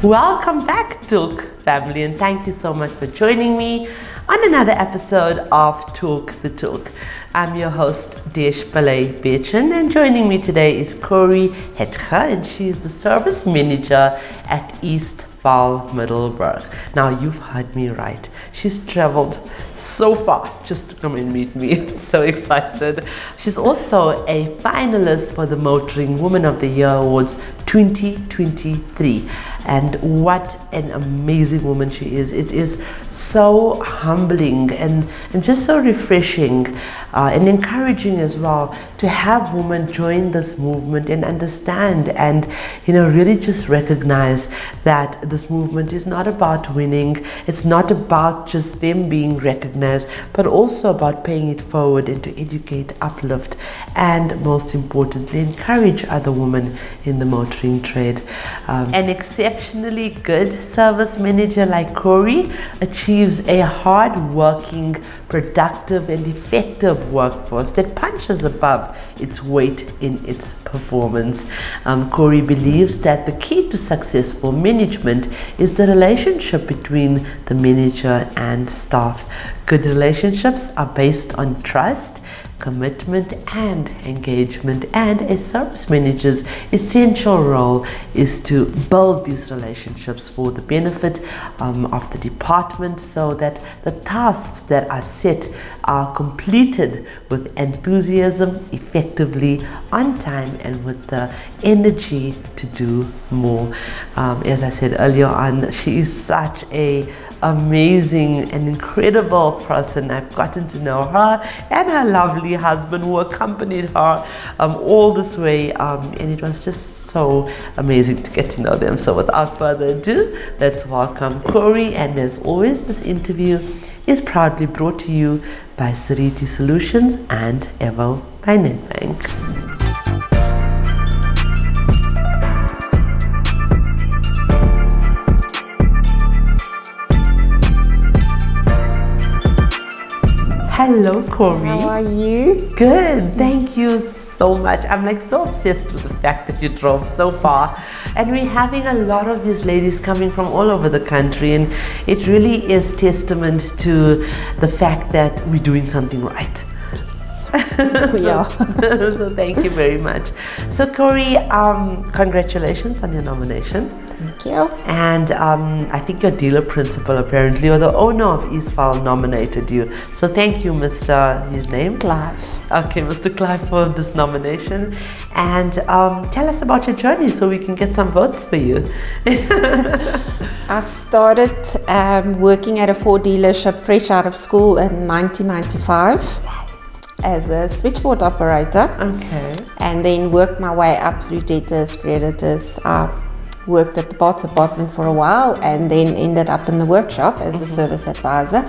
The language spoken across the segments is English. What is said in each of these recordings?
Welcome back, Talk family, and thank you so much for joining me on another episode of Talk the Talk. I'm your host, Desh Palay Bechin, and joining me today is Corrie Hetge, and she is the service manager at Eastvaal Middleberg. Now, you've heard me right. She's traveled so far just to come and meet me. So excited. She's also a finalist for the Motoring Woman of the Year Awards 2023. And what an amazing woman she is. It is so humbling and just so refreshing and encouraging as well to have women join this movement and understand and, really just recognize that this movement is not about winning. It's not about just them being recognized, but also about paying it forward and to educate, uplift, and most importantly, encourage other women in the motoring trade. An exceptionally good service manager like Corrie achieves a hard-working, productive, and effective workforce that punches above its weight in its performance. Corrie believes that the key to successful management is the relationship between the manager and staff. Good relationships are based on trust, commitment, and engagement, and a service manager's essential role is to build these relationships for the benefit of the department so that the tasks that are set are completed with enthusiasm, effectively, on time, and with the energy to do more. As I said earlier on, she is such a amazing and incredible person. I've gotten to know her and her lovely husband who accompanied her all this way, and it was just so amazing to get to know them. So without further ado, let's welcome Corrie. And as always, this interview is proudly brought to you by Sariti Solutions and Evo by Nedbank. Hello, Corrie. How are you? Good, thank you so much. I'm so obsessed with the fact that you drove so far, and we're having a lot of these ladies coming from all over the country, and it really is testament to the fact that we're doing something right. We are. So thank you very much. So Corrie, congratulations on your nomination. Thank you. And I think your dealer principal apparently, or the owner of Eastvaal, nominated you. So thank you, Mr. his name? Clive. Okay, Mr. Clive, for this nomination. And tell us about your journey so we can get some votes for you. I started working at a Ford dealership fresh out of school in 1995. As a switchboard operator. Okay. And then worked my way up through debtors, creditors. Worked at the parts department for a while and then ended up in the workshop as a service advisor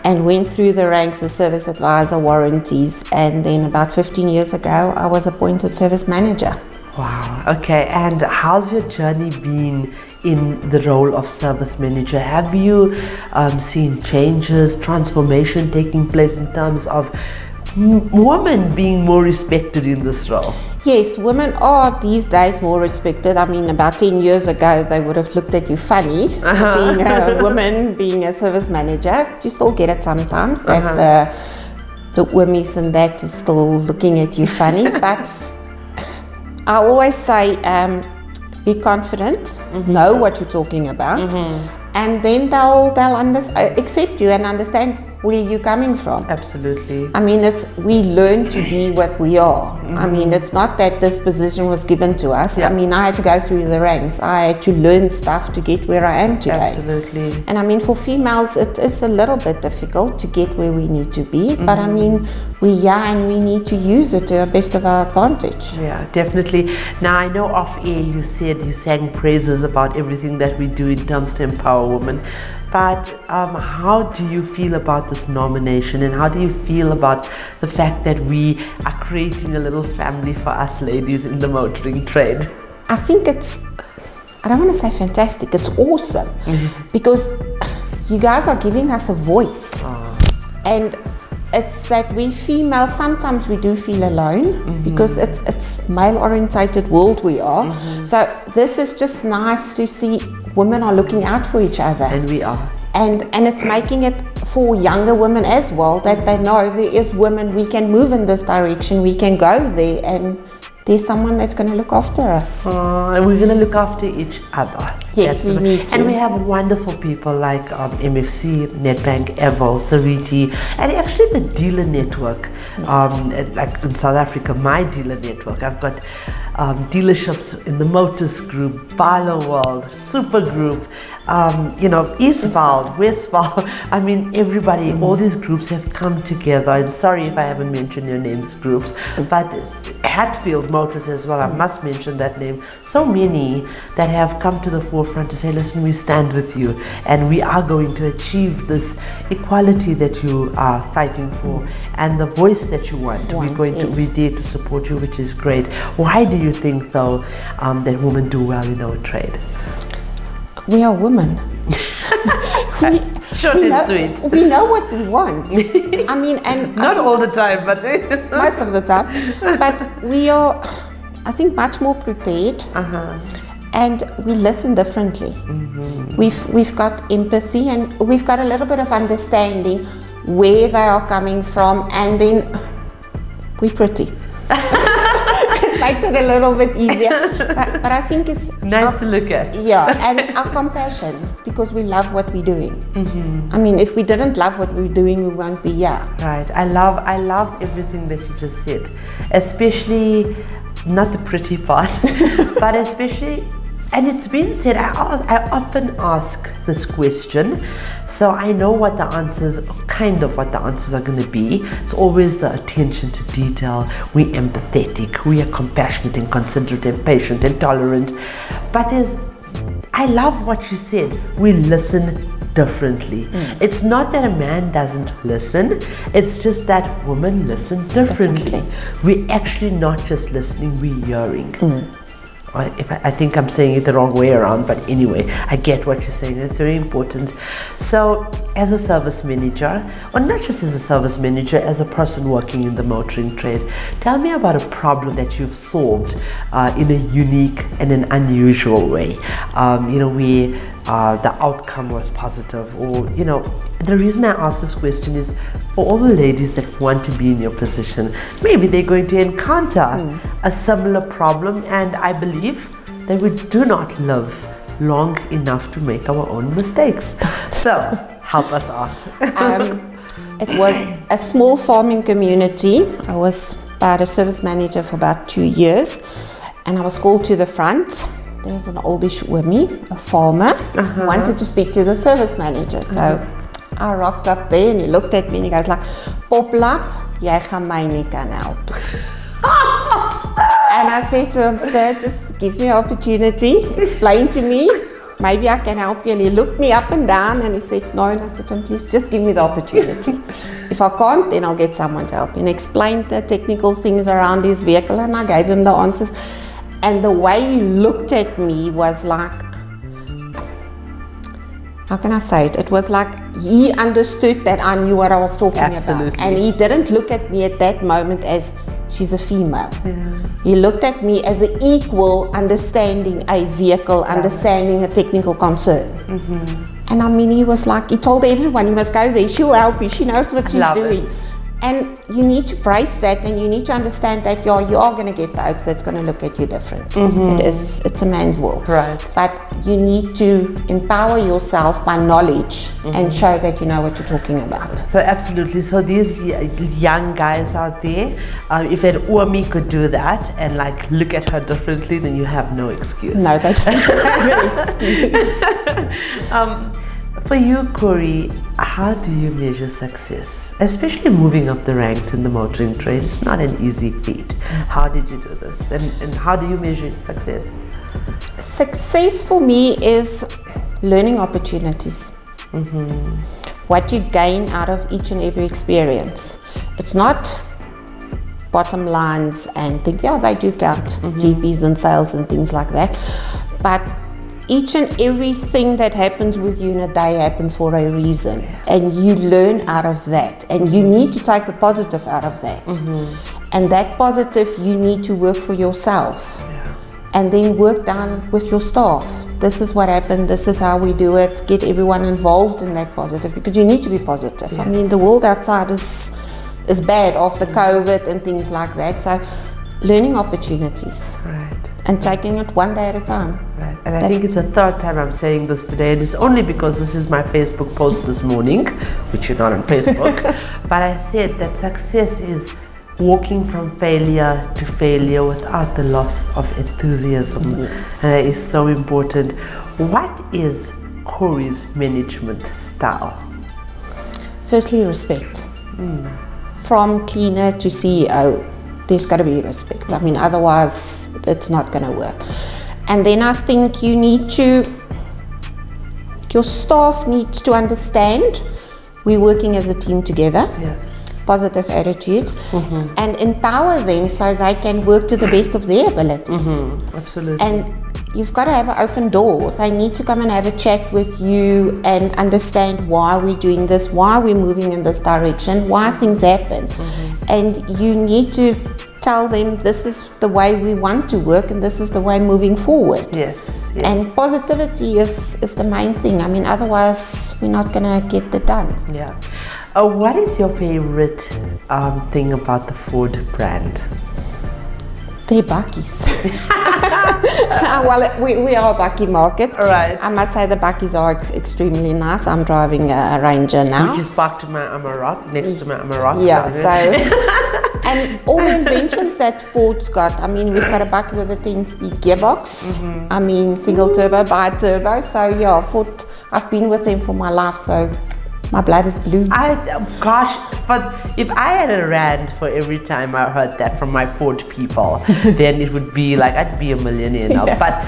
and went through the ranks as service advisor, warranties, and then about 15 years ago I was appointed service manager. Wow, okay. And how's your journey been in the role of service manager? Have you seen changes, transformation taking place in terms of women being more respected in this role? Yes, women are these days more respected. I mean, about 10 years ago, they would have looked at you funny, being a woman, being a service manager. You still get it sometimes, that the women and that is still looking at you funny. But I always say, be confident, know what you're talking about, and then they'll accept you and understand where you're coming from. Absolutely. I mean, we learn to be what we are. I mean, it's not that this position was given to us. I mean, I had to go through the ranks. I had to learn stuff to get where I am today. Absolutely. And I mean, for females, it is a little bit difficult to get where we need to be. But I mean, we're young and we need to use it to the best of our advantage. Yeah, definitely. Now, I know off air you said you sang praises about everything that we do in terms to empower women. But how do you feel about this nomination, and how do you feel about the fact that we are creating a little family for us ladies in the motoring trade? I think I don't want to say fantastic, it's awesome. Because you guys are giving us a voice. And it's that we females, sometimes we do feel alone because it's male orientated world we are. So this is just nice to see women are looking out for each other. And we are. And it's making it for younger women as well, that they know there is women, we can move in this direction, we can go there, and there's someone that's going to look after us. And we're going to look after each other. Yes, we need to. And we have wonderful people like MFC, Nedbank, Evo, Sariti, and actually the dealer network. Like in South Africa, my dealer network, I've got dealerships in the Motors Group, Barlow World, Super Group, Eastvaal, Westvaal. I mean, everybody, all these groups have come together. And sorry if I haven't mentioned your names, groups, but Hatfield Motors as well, I must mention that name. So many that have come to the forefront to say, listen, we stand with you and we are going to achieve this equality that you are fighting for and the voice that you want. We're there to support you, which is great. Why do you think, though, that women do well in our trade? We are women. Short and sweet. We know what we want. I mean, and not all the time, but most of the time. But we are, I think, much more prepared, and we listen differently. We've got empathy, and we've got a little bit of understanding where they are coming from, and then we're pretty. Makes it a little bit easier, but I think it's nice to look at. Yeah, and our compassion, because we love what we're doing. I mean, if we didn't love what we're doing, we won't be here. Right. I love everything that you just said, especially not the pretty part, but especially. And it's been said, I often ask this question, so I know what the answers, kind of what the answers are going to be. It's always the attention to detail. We're empathetic, we are compassionate and considerate and patient and tolerant. But I love what you said, we listen differently. It's not that a man doesn't listen, it's just that women listen differently. We're actually not just listening, we're hearing. I think I'm saying it the wrong way around, but anyway, I get what you're saying. It's very important. So, as a service manager, or not just as a service manager, as a person working in the motoring trade, tell me about a problem that you've solved in a unique and an unusual way. Where the outcome was positive, or the reason I ask this question is for all the ladies that want to be in your position. Maybe they're going to encounter a similar problem, and I believe that we do not live long enough to make our own mistakes. So help us out. It was a small farming community. I was about a service manager for about 2 years, and I was called to the front. There was an oldish woman, a farmer, who wanted to speak to the service manager. So I rocked up there and he looked at me and he goes like, "Poplap, jy gaan my nie kan help." And I said to him, "Sir, just give me an opportunity, explain to me, maybe I can help you." And he looked me up and down and he said, "No." And I said to him, "Please, just give me the opportunity. If I can't, then I'll get someone to help." And he explained the technical things around his vehicle and I gave him the answers. And the way he looked at me was like, how can I say it? It was like he understood that I knew what I was talking about. And he didn't look at me at that moment as she's a female. He looked at me as an equal, understanding a vehicle, understanding a technical concern. And I mean, he was like, he told everyone, "You must go there, she'll help you, she knows what she's doing." And you need to brace that, and you need to understand that you are going to get the oaks that's going to look at you differently. It's a man's world. Right. But you need to empower yourself by knowledge and show that you know what you're talking about. So absolutely. So these young guys out there, if an Uomi could do that and like look at her differently, then you have no excuse. No, they don't have an excuse. For you, Corrie, how do you measure success? Especially moving up the ranks in the motoring trade. It's not an easy feat. How did you do this? And how do you measure success? Success for me is learning opportunities. What you gain out of each and every experience. It's not bottom lines and think, yeah, they do count, GPs and sales and things like that. But each and everything that happens with you in a day happens for a reason, and you learn out of that, and you need to take the positive out of that. And that positive you need to work for yourself, and then work down with your staff. This is what happened, this is how we do it. Get everyone involved in that positive, because you need to be positive. Yes. I mean, the world outside is bad after COVID and things like that. So learning opportunities. Right. And taking it one day at a time. Right. And I think it's the third time I'm saying this today, and it's only because this is my Facebook post this morning, which you're not on Facebook, but I said that success is walking from failure to failure without the loss of enthusiasm. Yes. And that is so important. What is Corrie's management style? Firstly, respect. From cleaner to CEO, there's got to be respect. I mean, otherwise it's not going to work. And then I think your staff needs to understand we're working as a team together. Yes. Positive attitude, and empower them so they can work to the best of their abilities. Absolutely. And you've got to have an open door. They need to come and have a chat with you and understand why we're doing this, why we're moving in this direction, why things happen. And you need to tell them this is the way we want to work and this is the way moving forward. Yes. And positivity is the main thing. I mean, otherwise we're not going to get it done. Yeah. What is your favorite thing about the Ford brand? They're bakkies. Well, we are a bakkie market. Right. I must say the bakkies are extremely nice. I'm driving a Ranger now. Which is parked to my Amarok, next to my Amarok. Yeah, so... And all the inventions that Ford's got, I mean, we've got a bakkie with a 10-speed gearbox. I mean, single turbo, bi-turbo. So yeah, Ford, I've been with them for my life, so my blood is blue. But if I had a rand for every time I heard that from my Ford people, then it would be like, I'd be a millionaire now. Yeah. But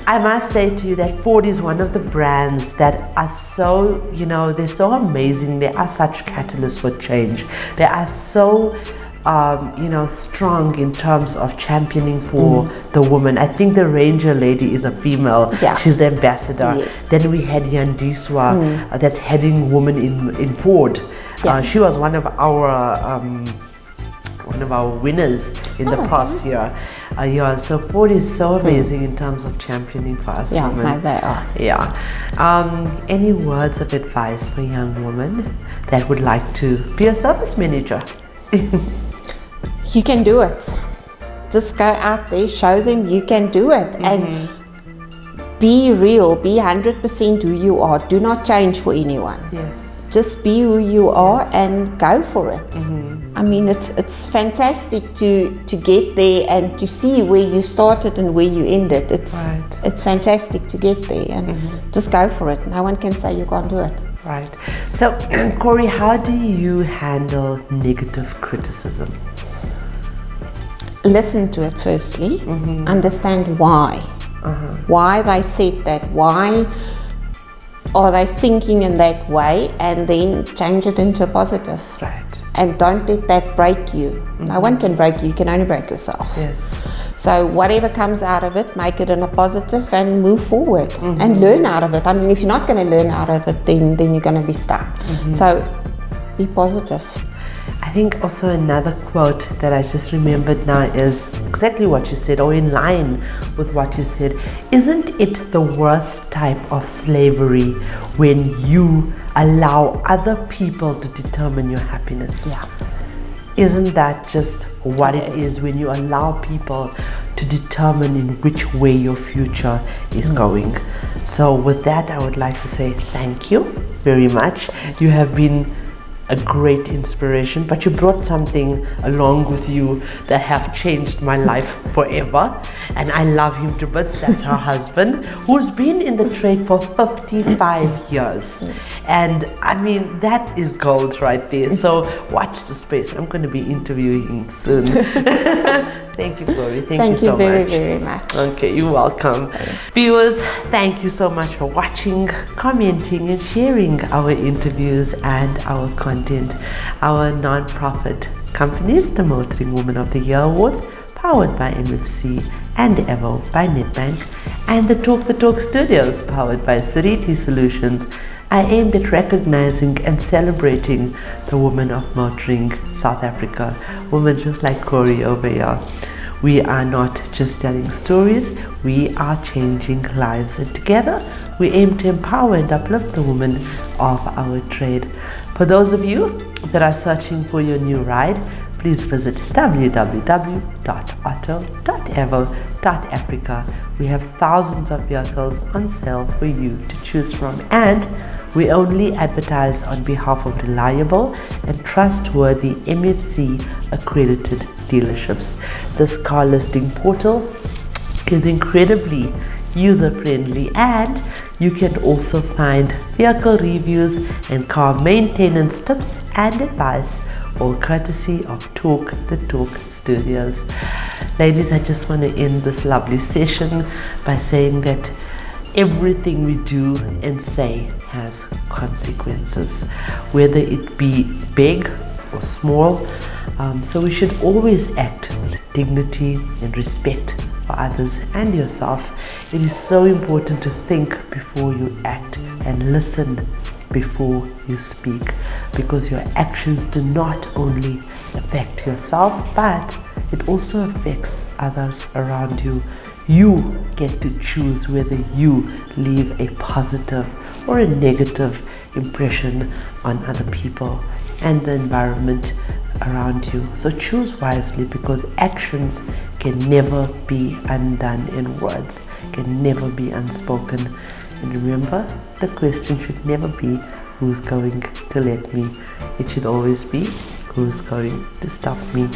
I must say to you that Ford is one of the brands that are so, they're so amazing. They are such catalysts for change. They are so strong in terms of championing for the woman. I think the Ranger lady is a female. Yeah. She's the ambassador. Yes. Then we had Yandiswa, that's heading woman in Ford. Yeah. She was one of our winners in the past year. So Ford is so amazing in terms of championing for us women. Yeah, they are. Yeah. Any words of advice for young women that would like to be a service manager? You can do it. Just go out there, show them you can do it, and be real, be 100% who you are. Do not change for anyone. Yes. Just be who you are and go for it. I mean, it's fantastic to get there and to see where you started and where you ended. It's fantastic to get there, and just go for it. No one can say you can't do it. Right. So, Corrie, how do you handle negative criticism? Listen to it firstly. Understand why. Why they said that. Why are they thinking in that way, and then change it into a positive. Right. And don't let that break you. No one can break you. You can only break yourself. Yes. So whatever comes out of it, make it in a positive and move forward and learn out of it. I mean, if you're not going to learn out of it, then you're going to be stuck. So be positive. I think also another quote that I just remembered now is exactly what you said, or in line with what you said. Isn't it the worst type of slavery when you allow other people to determine your happiness? Yeah. Isn't that just what it is when you allow people to determine in which way your future is going? So with that, I would like to say thank you very much. You have been a great inspiration, but you brought something along with you that have changed my life forever, and I love him to bits. That's her husband, who's been in the trade for 55 years, and I mean, that is gold right there. So watch the space. I'm going to be interviewing him soon. Thank you, Corrie. Thank you so much. Thank you very much. Okay, you're welcome. Thanks. Viewers, thank you so much for watching, commenting, and sharing our interviews and our content. Our non-profit companies, the Motoring Woman of the Year Awards, powered by MFC, and Evo by Nedbank, and the Talk Studios, powered by Sariti Solutions, are aimed at recognizing and celebrating the women of motoring South Africa, women just like Corrie over here. We are not just telling stories, we are changing lives, and together we aim to empower and uplift the women of our trade. For those of you that are searching for your new ride, please visit www.otto.evo.africa. We have thousands of vehicles on sale for you to choose from, and we only advertise on behalf of reliable and trustworthy MFC accredited dealerships. This car listing portal is incredibly user-friendly, and you can also find vehicle reviews and car maintenance tips and advice, all courtesy of Talk the Talk Studios. Ladies, I just want to end this lovely session by saying that everything we do and say has consequences, whether it be big or small. So we should always act with dignity and respect for others and yourself. It is so important to think before you act and listen before you speak, because your actions do not only affect yourself, but it also affects others around you. You get to choose whether you leave a positive or a negative impression on other people and the environment around you. So choose wisely, because actions can never be undone, and words can never be unspoken. And remember, the question should never be who's going to let me. It should always be who's going to stop me.